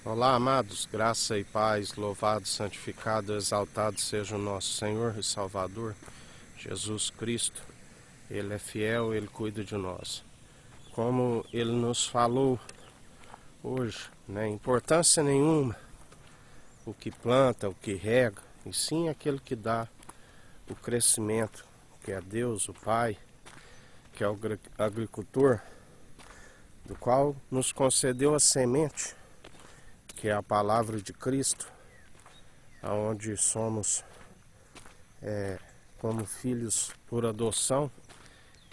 Olá, amados, graça e paz, louvado, santificado, exaltado seja o nosso Senhor e Salvador, Jesus Cristo. Ele é fiel, Ele cuida de nós. Como Ele nos falou hoje, importância nenhuma o que planta, o que rega, e sim aquele que dá o crescimento, que é Deus, o Pai, que é o agricultor, do qual nos concedeu a semente, que é a palavra de Cristo, aonde somos como filhos por adoção,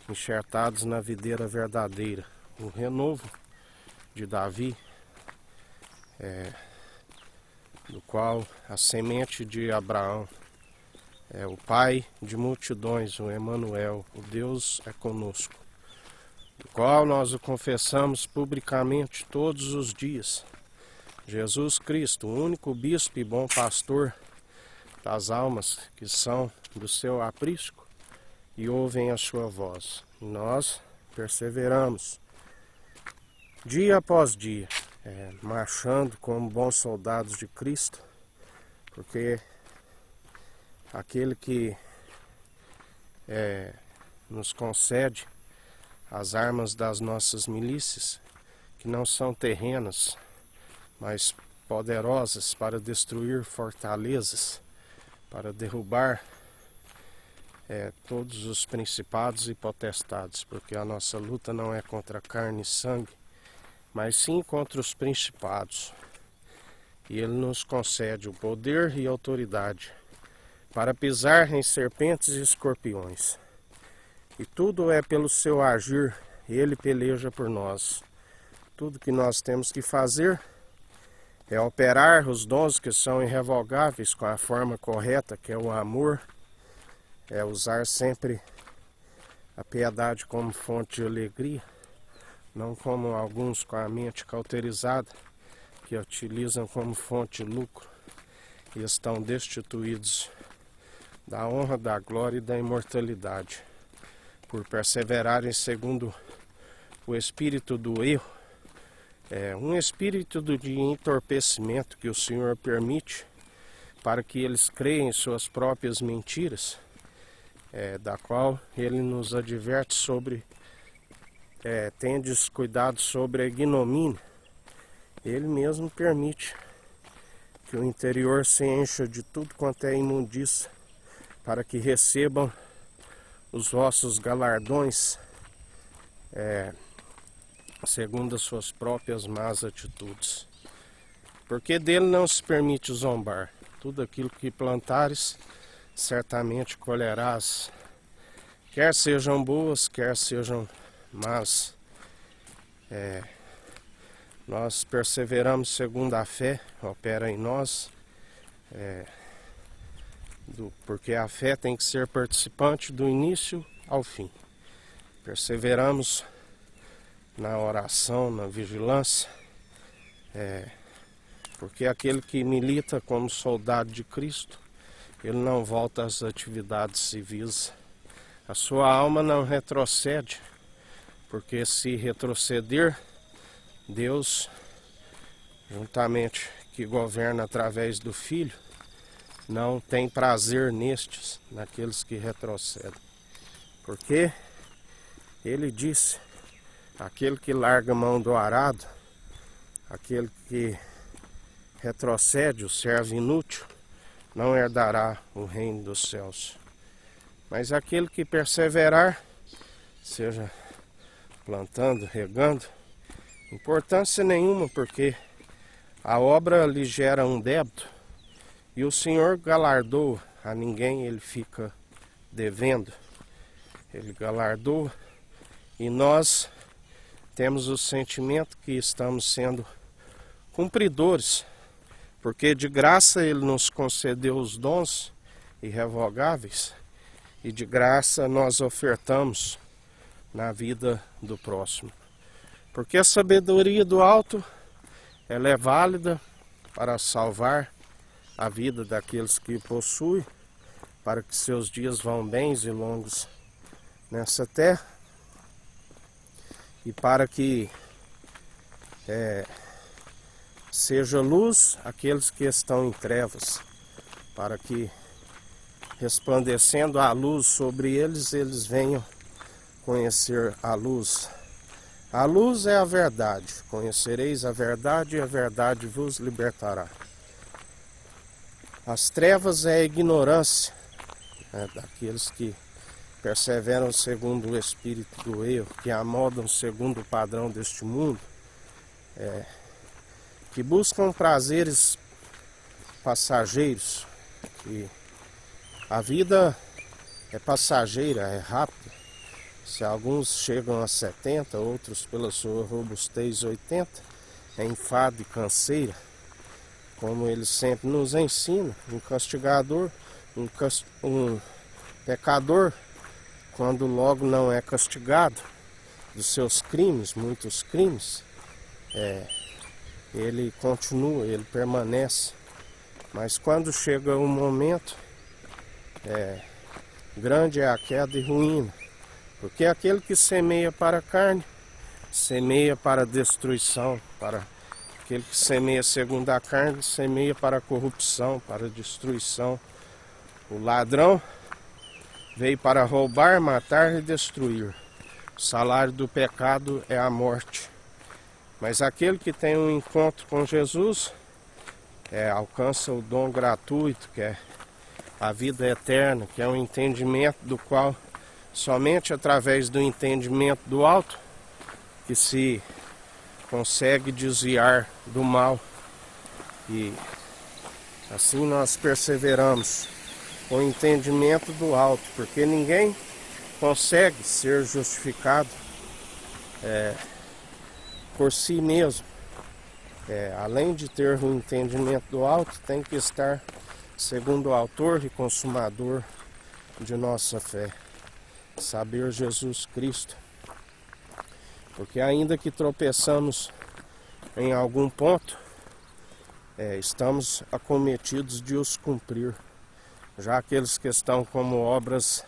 enxertados na videira verdadeira, o renovo de Davi, do qual a semente de Abraão é o Pai de multidões, o Emanuel, o Deus é conosco, do qual nós o confessamos publicamente todos os dias. Jesus Cristo, o único bispo e bom pastor das almas que são do seu aprisco e ouvem a sua voz. E nós perseveramos dia após dia, marchando como bons soldados de Cristo, porque aquele que nos concede as armas das nossas milícias, que não são terrenas, mas poderosas para destruir fortalezas, para derrubar todos os principados e potestades, porque a nossa luta não é contra carne e sangue, mas sim contra os principados. E Ele nos concede o poder e autoridade para pisar em serpentes e escorpiões. E tudo é pelo seu agir, Ele peleja por nós. Tudo que nós temos que fazer é operar os dons que são irrevogáveis com a forma correta, que é o amor, é usar sempre a piedade como fonte de alegria, não como alguns com a mente cauterizada, que utilizam como fonte de lucro e estão destituídos da honra, da glória e da imortalidade, por perseverarem segundo o espírito do erro, um espírito de entorpecimento que o Senhor permite para que eles creiam em suas próprias mentiras, da qual Ele nos adverte sobre, tendes cuidado sobre a ignomínia. Ele mesmo permite que o interior se encha de tudo quanto é imundícia, para que recebam os vossos galardões, segundo as suas próprias más atitudes. Porque dele não se permite zombar. Tudo aquilo que plantares, certamente colherás, quer sejam boas, quer sejam más. Nós perseveramos segundo a fé, opera em nós, porque a fé tem que ser participante do início ao fim. Perseveramos na oração, na vigilância, porque aquele que milita como soldado de Cristo, ele não volta às atividades civis. A sua alma não retrocede, porque se retroceder, Deus, juntamente que governa através do Filho, não tem prazer nestes, naqueles que retrocedem. Porque Ele disse: aquele que larga a mão do arado, aquele que retrocede, o servo inútil, não herdará o reino dos céus. Mas aquele que perseverar, seja plantando, regando, importância nenhuma, porque a obra lhe gera um débito, e o Senhor galardoa, a ninguém Ele fica devendo. Ele galardoa, e nós temos o sentimento que estamos sendo cumpridores, porque de graça Ele nos concedeu os dons irrevogáveis, e de graça nós ofertamos na vida do próximo. Porque a sabedoria do alto, ela é válida para salvar a vida daqueles que possuem, para que seus dias vão bens e longos nessa terra, e para que seja luz aqueles que estão em trevas, para que, resplandecendo a luz sobre eles, eles venham conhecer a luz. A luz é a verdade. Conhecereis a verdade e a verdade vos libertará. As trevas é a ignorância, né, daqueles que perseveram segundo o espírito do erro, que amodam segundo o padrão deste mundo, que buscam prazeres passageiros, que a vida é passageira, é rápida. Se alguns chegam a 70, outros pela sua robustez 80, é enfado e canseira, como ele sempre nos ensina. Um castigador, um pecador, quando logo não é castigado dos seus crimes, muitos crimes, ele continua, ele permanece. Mas quando chega o momento, grande é a queda e ruína. Porque aquele que semeia para a carne, semeia para a destruição. Aquele que semeia segundo a carne, semeia para a corrupção, para a destruição. O ladrão veio para roubar, matar e destruir. O salário do pecado é a morte. Mas aquele que tem um encontro com Jesus, alcança o dom gratuito, que é a vida eterna, que é um entendimento do qual somente através do entendimento do alto que se consegue desviar do mal. E assim nós perseveramos com o entendimento do alto, porque ninguém consegue ser justificado por si mesmo. Além de ter o entendimento do alto, tem que estar segundo o autor e consumador de nossa fé, saber Jesus Cristo. Porque ainda que tropeçamos em algum ponto, estamos acometidos de os cumprir. Já aqueles que estão como obras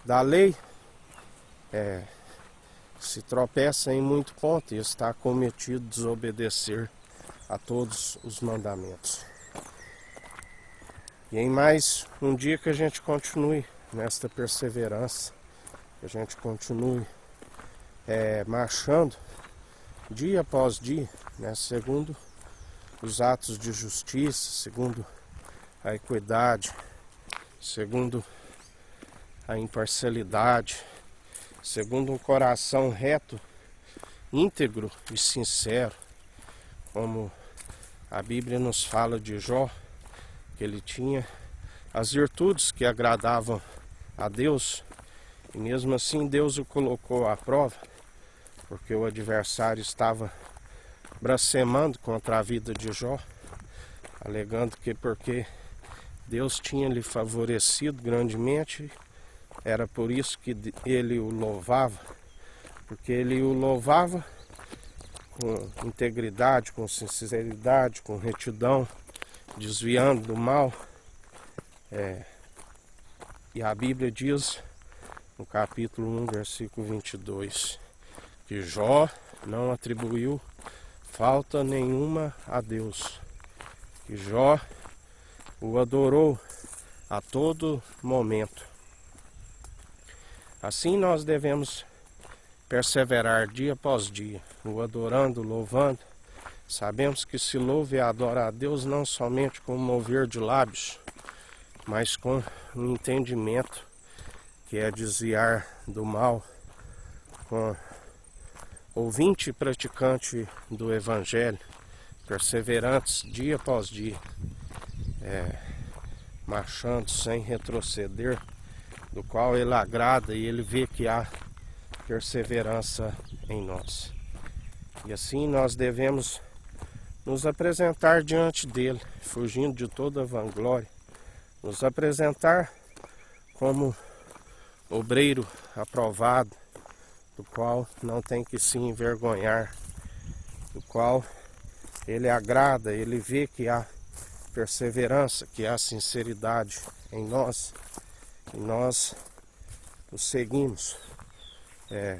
da lei, se tropeçam em muito ponto e está acometido de desobedecer a todos os mandamentos. E em mais um dia que a gente continue nesta perseverança, que a gente continue marchando dia após dia, né, segundo os atos de justiça, segundo a equidade, segundo a imparcialidade, segundo um coração reto, íntegro e sincero, como a Bíblia nos fala de Jó, que ele tinha as virtudes que agradavam a Deus, e mesmo assim Deus o colocou à prova, porque o adversário estava blasfemando contra a vida de Jó, alegando que porque Deus tinha lhe favorecido grandemente, era por isso que ele o louvava, porque ele o louvava com integridade, com sinceridade, com retidão, desviando do mal. E a Bíblia diz, no capítulo 1, versículo 22, que Jó não atribuiu falta nenhuma a Deus, que Jó o adorou a todo momento. Assim nós devemos perseverar dia após dia, o adorando, louvando. Sabemos que se louva e adora a Deus não somente com o mover de lábios, mas com o entendimento, que é desviar do mal, com ouvinte e praticante do Evangelho, perseverantes dia após dia, marchando sem retroceder, do qual ele agrada e ele vê que há perseverança em nós. E assim nós devemos nos apresentar diante dele, fugindo de toda vanglória, nos apresentar como obreiro aprovado, do qual não tem que se envergonhar, do qual ele agrada, ele vê que há perseverança, que há sinceridade em nós, e nós o seguimos,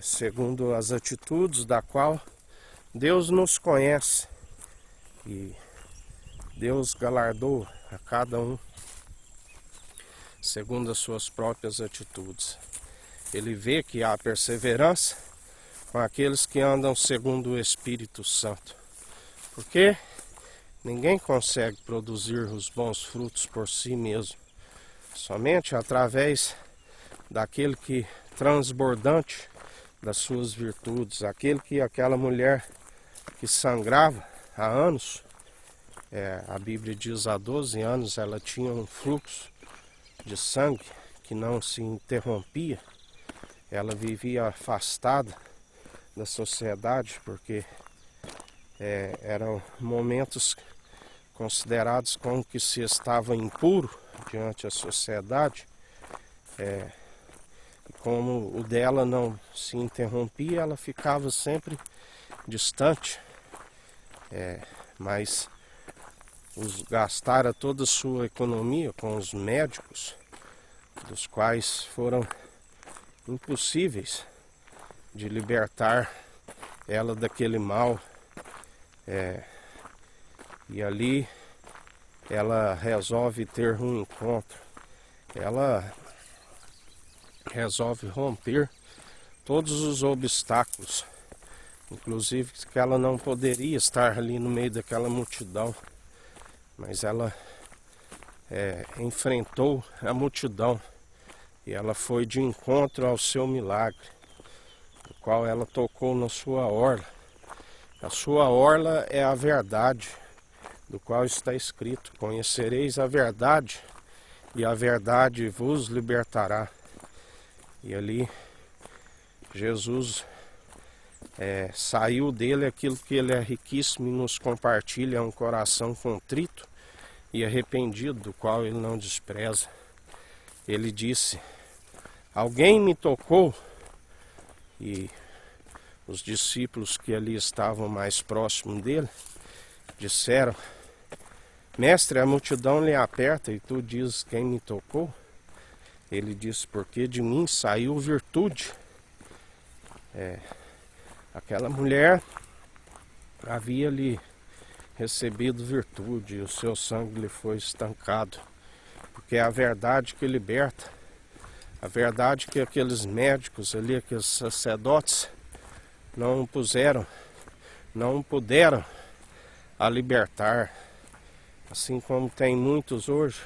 segundo as atitudes da qual Deus nos conhece, E Deus galardoa a cada um segundo as suas próprias atitudes. Ele vê que há perseverança com aqueles que andam segundo o Espírito Santo. Porque ninguém consegue produzir os bons frutos por si mesmo. Somente através daquele que transbordante das suas virtudes. Aquela mulher que sangrava há anos, a Bíblia diz há 12 anos, ela tinha um fluxo de sangue que não se interrompia. Ela vivia afastada da sociedade porque eram momentos considerados como que se estava impuro diante da sociedade. Como o dela não se interrompia, ela ficava sempre distante. Mas gastara toda a sua economia com os médicos, dos quais foram impossíveis de libertar ela daquele mal. E ali ela resolve ter um encontro. Ela resolve romper todos os obstáculos, inclusive que ela não poderia estar ali no meio daquela multidão, mas ela enfrentou a multidão e ela foi de encontro ao seu milagre, o qual ela tocou na sua orla. A sua orla é a verdade, do qual está escrito: conhecereis a verdade e a verdade vos libertará. E ali Jesus saiu dele aquilo que ele é riquíssimo e nos compartilha, um coração contrito e arrependido, do qual ele não despreza. Ele disse: alguém me tocou. E os discípulos que ali estavam mais próximos dele disseram: mestre, a multidão lhe aperta e tu dizes quem me tocou? Ele disse: porque de mim saiu virtude. Aquela mulher havia lhe recebido virtude e o seu sangue lhe foi estancado, porque é a verdade que liberta, a verdade que aqueles médicos ali, aqueles sacerdotes não puderam a libertar, assim como tem muitos hoje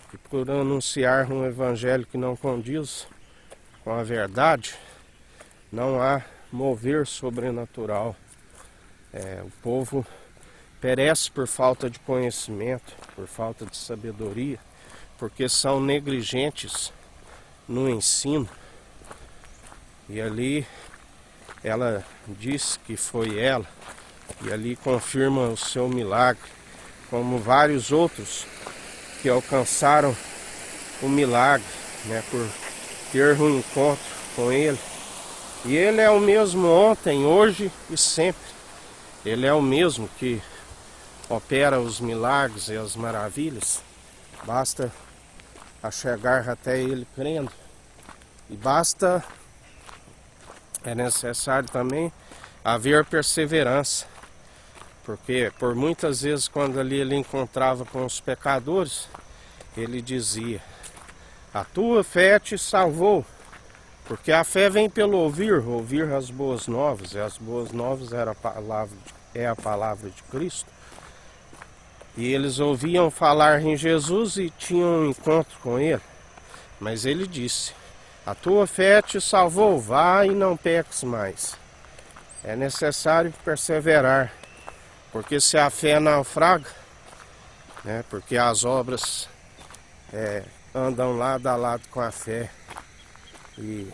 que por anunciar um evangelho que não condiz com a verdade, não há mover sobrenatural. O povo perece por falta de conhecimento, por falta de sabedoria, porque são negligentes no ensino. E ali ela disse que foi ela, e ali confirma o seu milagre, como vários outros que alcançaram o milagre, por ter um encontro com ele. E ele é o mesmo ontem, hoje e sempre. Ele é o mesmo que opera os milagres e as maravilhas. Basta chegar até ele crendo. E é necessário também haver perseverança. Porque por muitas vezes quando ali ele encontrava com os pecadores, ele dizia: a tua fé te salvou. Porque a fé vem pelo ouvir as boas novas, e as boas novas é a palavra de Cristo. E eles ouviam falar em Jesus e tinham um encontro com ele. Mas ele disse: a tua fé te salvou, vá e não peques mais. É necessário perseverar, porque se a fé naufraga, porque as obras andam lado a lado com a fé. E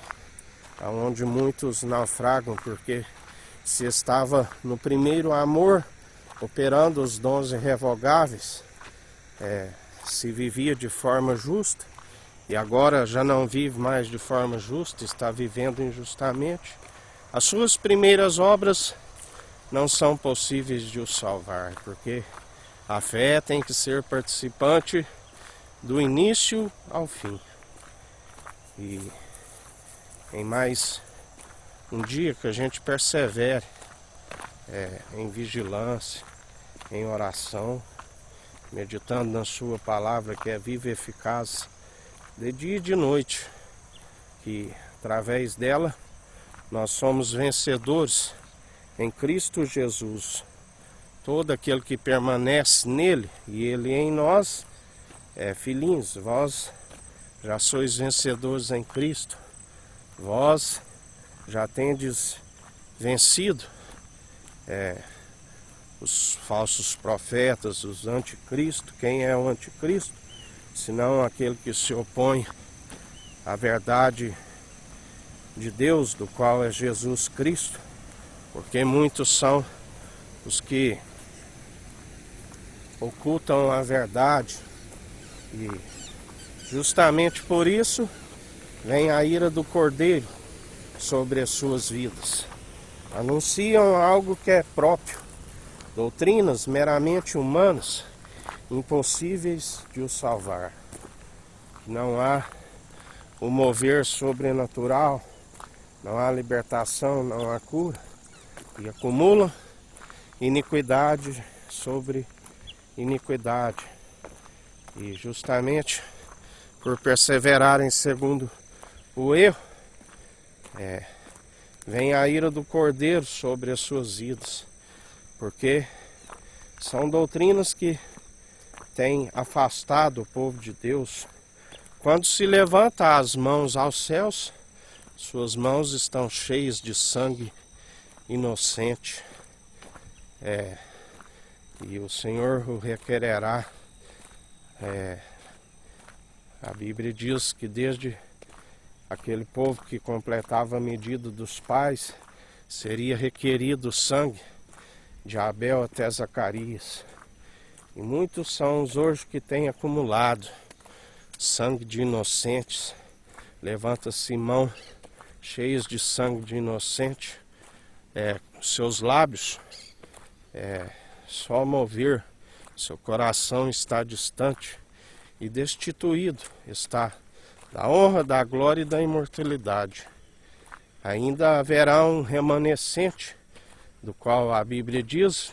aonde muitos naufragam, porque se estava no primeiro amor, operando os dons irrevogáveis, se vivia de forma justa, e agora já não vive mais de forma justa, está vivendo injustamente, as suas primeiras obras não são possíveis de o salvar, porque a fé tem que ser participante do início ao fim. E em mais um dia que a gente persevere em vigilância, em oração, meditando na sua palavra que é viva e eficaz de dia e de noite, que através dela nós somos vencedores em Cristo Jesus. Todo aquele que permanece nele e ele em nós, filhinhos, vós já sois vencedores em Cristo, vós já tendes vencido os falsos profetas, os anticristos. Quem é o anticristo? Senão aquele que se opõe à verdade de Deus, do qual é Jesus Cristo, porque muitos são os que ocultam a verdade e justamente por isso vem a ira do Cordeiro sobre as suas vidas. Anunciam algo que é próprio, doutrinas meramente humanas, impossíveis de o salvar. Não há o mover sobrenatural, não há libertação, não há cura, e acumulam iniquidade sobre iniquidade. E justamente por perseverarem segundo o erro, vem a ira do Cordeiro sobre as suas vidas, porque são doutrinas que têm afastado o povo de Deus. Quando se levanta as mãos aos céus, suas mãos estão cheias de sangue inocente. E o Senhor o requererá. A Bíblia diz que desde aquele povo que completava a medida dos pais, seria requerido o sangue de Abel até Zacarias. E muitos são os hoje que têm acumulado sangue de inocentes. Levanta-se mão cheias de sangue de inocente. Seus lábios só mover, seu coração está distante e destituído está da honra, da glória e da imortalidade. Ainda haverá um remanescente, do qual a Bíblia diz,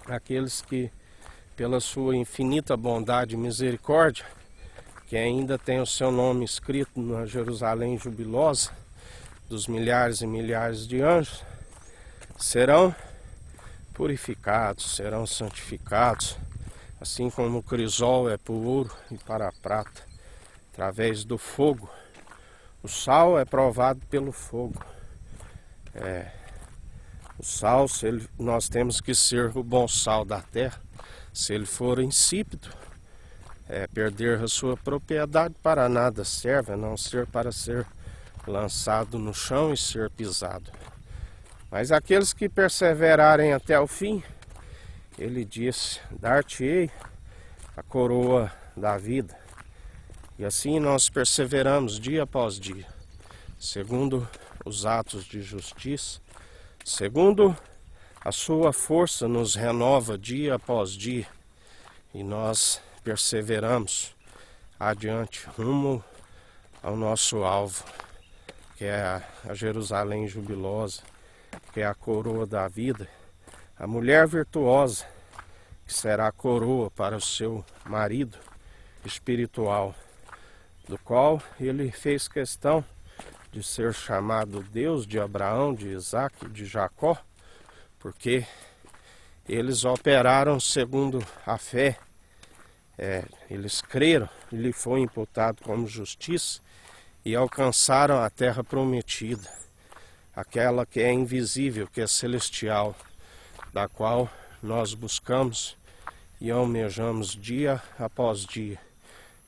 aqueles que, pela sua infinita bondade e misericórdia, que ainda tem o seu nome escrito na Jerusalém jubilosa, dos milhares e milhares de anjos, serão purificados, serão santificados, assim como o crisol é para o ouro e para a prata, através do fogo. O sal é provado pelo fogo. O sal, nós temos que ser o bom sal da terra. Se ele for insípido, perder a sua propriedade, para nada serve, a não ser para ser lançado no chão e ser pisado. Mas aqueles que perseverarem até o fim, ele disse: dar-te-ei a coroa da vida. E assim nós perseveramos dia após dia, segundo os atos de justiça, segundo a sua força nos renova dia após dia, e nós perseveramos adiante rumo ao nosso alvo, que é a Jerusalém jubilosa, que é a coroa da vida, a mulher virtuosa, que será a coroa para o seu marido espiritual, do qual ele fez questão de ser chamado Deus de Abraão, de Isaque, de Jacó, porque eles operaram segundo a fé, eles creram, lhe foi imputado como justiça e alcançaram a terra prometida, aquela que é invisível, que é celestial, da qual nós buscamos e almejamos dia após dia.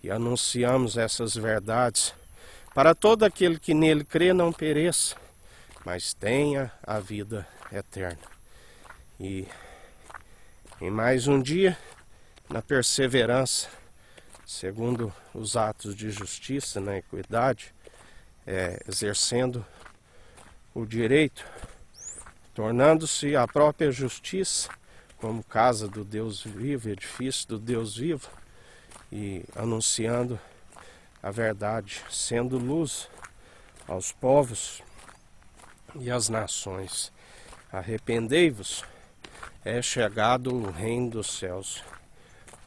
E anunciamos essas verdades para todo aquele que nele crê não pereça, mas tenha a vida eterna. E em mais um dia, na perseverança, segundo os atos de justiça, na equidade, exercendo o direito, tornando-se a própria justiça, como casa do Deus vivo, edifício do Deus vivo, e anunciando a verdade, sendo luz aos povos e às nações. Arrependei-vos é chegado o reino dos céus.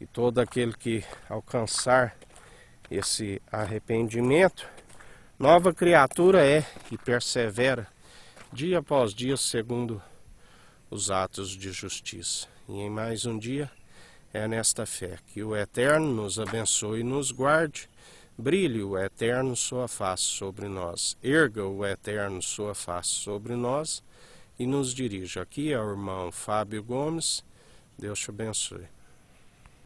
E todo aquele que alcançar esse arrependimento, nova criatura é e persevera dia após dia segundo os atos de justiça. E em mais um dia é nesta fé que o Eterno nos abençoe e nos guarde. Brilhe o Eterno sua face sobre nós, erga o Eterno sua face sobre nós e nos dirija. Aqui é o irmão Fábio Gomes. Deus te abençoe.